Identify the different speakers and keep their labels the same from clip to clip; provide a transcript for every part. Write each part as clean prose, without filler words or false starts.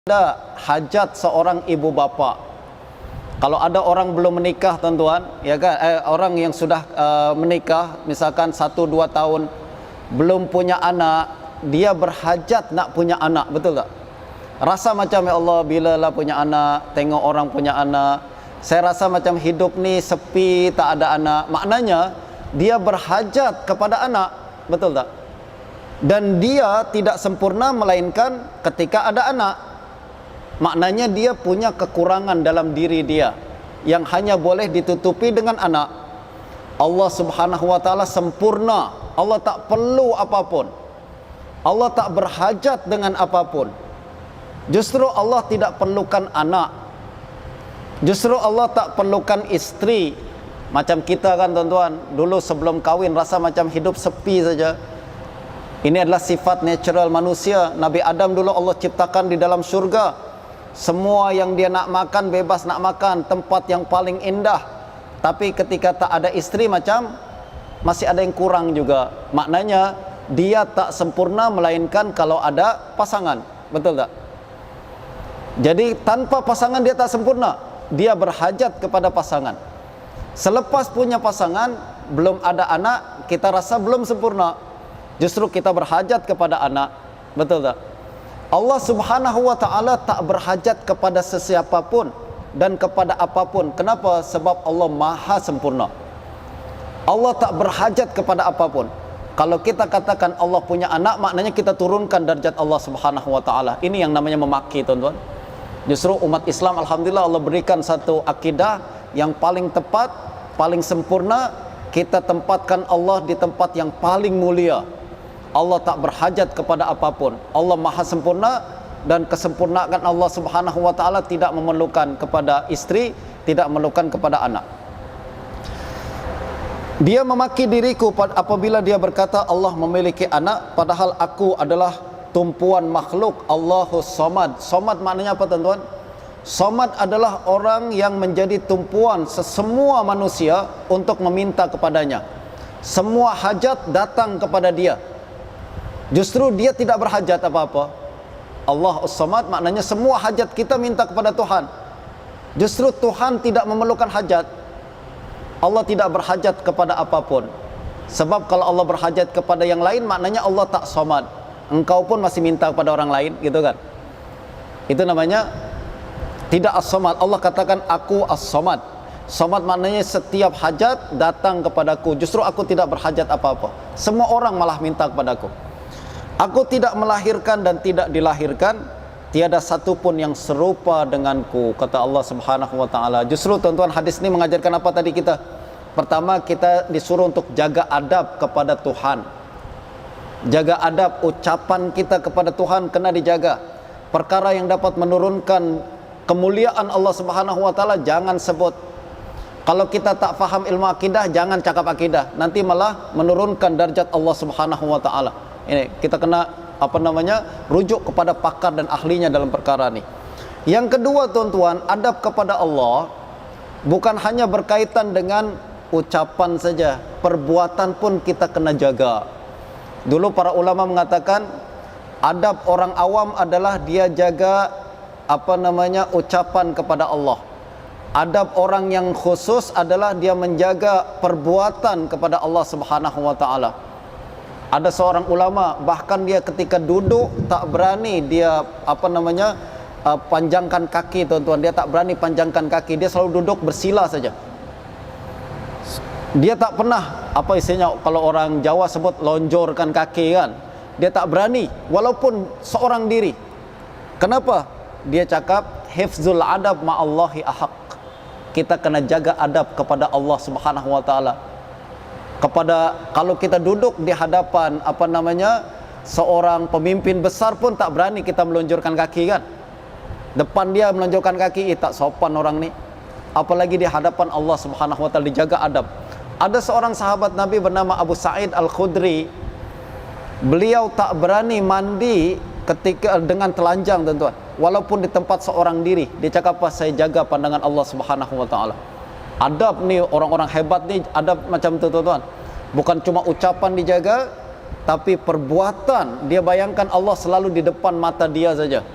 Speaker 1: Ada hajat seorang ibu bapa. Kalau ada orang belum menikah, tuan-tuan, ya kan, orang yang sudah menikah, misalkan 1-2 tahun belum punya anak, dia berhajat nak punya anak, betul tak? Rasa macam, ya Allah, bila lah punya anak, tengok orang punya anak, saya rasa macam hidup ni sepi, tak ada anak. Maknanya dia berhajat kepada anak, betul tak? Dan dia tidak sempurna melainkan ketika ada anak. Maknanya dia punya kekurangan dalam diri dia yang hanya boleh ditutupi dengan anak. Allah Subhanahu wa ta'ala sempurna. Allah tak perlu apapun. Allah tak berhajat dengan apapun. Justru Allah tidak perlukan anak. Justru Allah tak perlukan isteri. Macam kita kan, tuan-tuan, dulu sebelum kahwin rasa macam hidup sepi saja. Ini adalah sifat natural manusia. Nabi Adam dulu Allah ciptakan di dalam syurga. Semua yang dia nak makan, bebas nak makan, tempat yang paling indah. Tapi ketika tak ada isteri, macam masih ada yang kurang juga. Maknanya dia tak sempurna melainkan kalau ada pasangan. Betul tak? Jadi tanpa pasangan dia tak sempurna. Dia berhajat kepada pasangan. Selepas punya pasangan, belum ada anak, kita rasa belum sempurna. Justru kita berhajat kepada anak. Betul tak? Allah Subhanahu wa ta'ala tak berhajat kepada sesiapa pun dan kepada apapun. Kenapa? Sebab Allah maha sempurna. Allah tak berhajat kepada apapun. Kalau kita katakan Allah punya anak, maknanya kita turunkan darjat Allah Subhanahu wa ta'ala. Ini yang namanya memaki, tuan-tuan. Justru umat Islam, alhamdulillah, Allah berikan satu akidah yang paling tepat, paling sempurna. Kita tempatkan Allah di tempat yang paling mulia. Allah tak berhajat kepada apapun. Allah maha sempurna, dan kesempurnaan Allah Subhanahu wa ta'ala tidak memerlukan kepada isteri, tidak memerlukan kepada anak. Dia memaki diriku apabila dia berkata Allah memiliki anak, padahal aku adalah tumpuan makhluk. Allahus Samad. Samad maknanya apa, tuan-tuan? Samad adalah orang yang menjadi tumpuan sesemua manusia untuk meminta kepadanya. Semua hajat datang kepada dia. Justru dia tidak berhajat apa-apa. Allah As-Samad maknanya semua hajat kita minta kepada Tuhan. Justru Tuhan tidak memerlukan hajat. Allah tidak berhajat kepada apapun. Sebab kalau Allah berhajat kepada yang lain, maknanya Allah tak Samad. Engkau pun masih minta kepada orang lain, gitu kan? Itu namanya tidak As-Samad. Allah katakan aku As-Samad. Samad maknanya setiap hajat datang kepadaku. Justru aku tidak berhajat apa-apa. Semua orang malah minta kepadaku. Aku tidak melahirkan dan tidak dilahirkan, tiada satu pun yang serupa denganku, kata Allah Subhanahu wa ta'ala. Justru, tuan-tuan, hadis ini mengajarkan apa tadi kita? Pertama, kita disuruh untuk jaga adab kepada Tuhan. Jaga adab, ucapan kita kepada Tuhan kena dijaga. Perkara yang dapat menurunkan kemuliaan Allah Subhanahu wa ta'ala jangan sebut. Kalau kita tak faham ilmu akidah, jangan cakap akidah. Nanti malah menurunkan darjat Allah Subhanahu wa ta'ala. Ini kita kena rujuk kepada pakar dan ahlinya dalam perkara ini. Yang kedua, tuan-tuan, adab kepada Allah bukan hanya berkaitan dengan ucapan saja, perbuatan pun kita kena jaga. Dulu para ulama mengatakan adab orang awam adalah dia jaga ucapan kepada Allah. Adab orang yang khusus adalah dia menjaga perbuatan kepada Allah Subhanahu wa ta'ala. Ada seorang ulama, bahkan dia ketika duduk tak berani dia panjangkan kaki, tuan-tuan. Dia tak berani panjangkan kaki, dia selalu duduk bersila saja. Dia tak pernah istilahnya kalau orang Jawa sebut lonjorkan kaki, kan. Dia tak berani walaupun seorang diri. Kenapa? Dia cakap hifzul adab ma'allahi ahaq. Kita kena jaga adab kepada Allah Subhanahu wa ta'ala. Kalau kita duduk di hadapan seorang pemimpin besar pun tak berani kita melunjurkan kaki, kan. Depan dia melunjurkan kaki, tak sopan orang ni. Apalagi di hadapan Allah Subhanahu wa ta'ala, dijaga adab. Ada seorang sahabat Nabi bernama Abu Sa'id Al-Khudri. Beliau tak berani mandi ketika dengan telanjang, tuan-tuan. Walaupun di tempat seorang diri. Dia cakap apa? Saya jaga pandangan Allah Subhanahu wa ta'ala. Adab ni, orang-orang hebat ni adab macam tu, tuan-tuan. Bukan cuma ucapan dijaga, tapi perbuatan. Dia bayangkan Allah selalu di depan mata dia saja.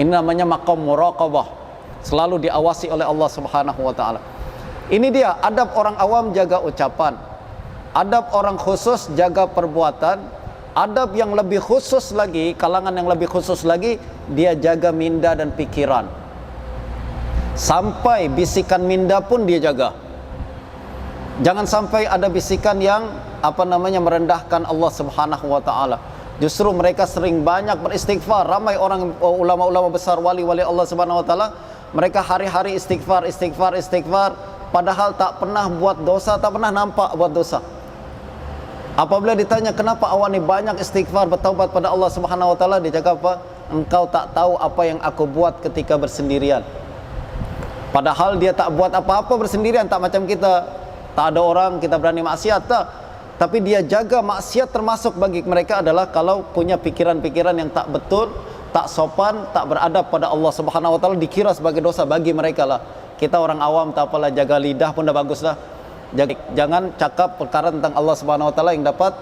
Speaker 1: Ini namanya maqam muraqabah, selalu diawasi oleh Allah Subhanahu wa taala. Ini dia adab orang awam, jaga ucapan. Adab orang khusus, jaga perbuatan. Adab yang lebih khusus lagi, kalangan yang lebih khusus lagi, dia jaga minda dan pikiran. Sampai bisikan minda pun dia jaga. Jangan sampai ada bisikan yang merendahkan Allah Subhanahu wa taala. Justru mereka sering banyak beristighfar. Ramai orang ulama-ulama besar, wali-wali Allah Subhanahu wa taala, mereka hari-hari istighfar, padahal tak pernah buat dosa, tak pernah nampak buat dosa. Apabila ditanya, kenapa awak ni banyak istighfar, bertaubat pada Allah Subhanahu wa taala, dia cakap apa? Engkau tak tahu apa yang aku buat ketika bersendirian. Padahal dia tak buat apa-apa bersendirian, tak macam kita, tak ada orang kita berani maksiat, tak. Tapi dia jaga maksiat, termasuk bagi mereka adalah kalau punya pikiran-pikiran yang tak betul, tak sopan, tak beradab pada Allah Subhanahu wa taala, dikira sebagai dosa bagi mereka lah. Kita orang awam tak apalah, jaga lidah pun dah bagus dah. Jangan cakap perkara tentang Allah Subhanahu wa taala yang dapat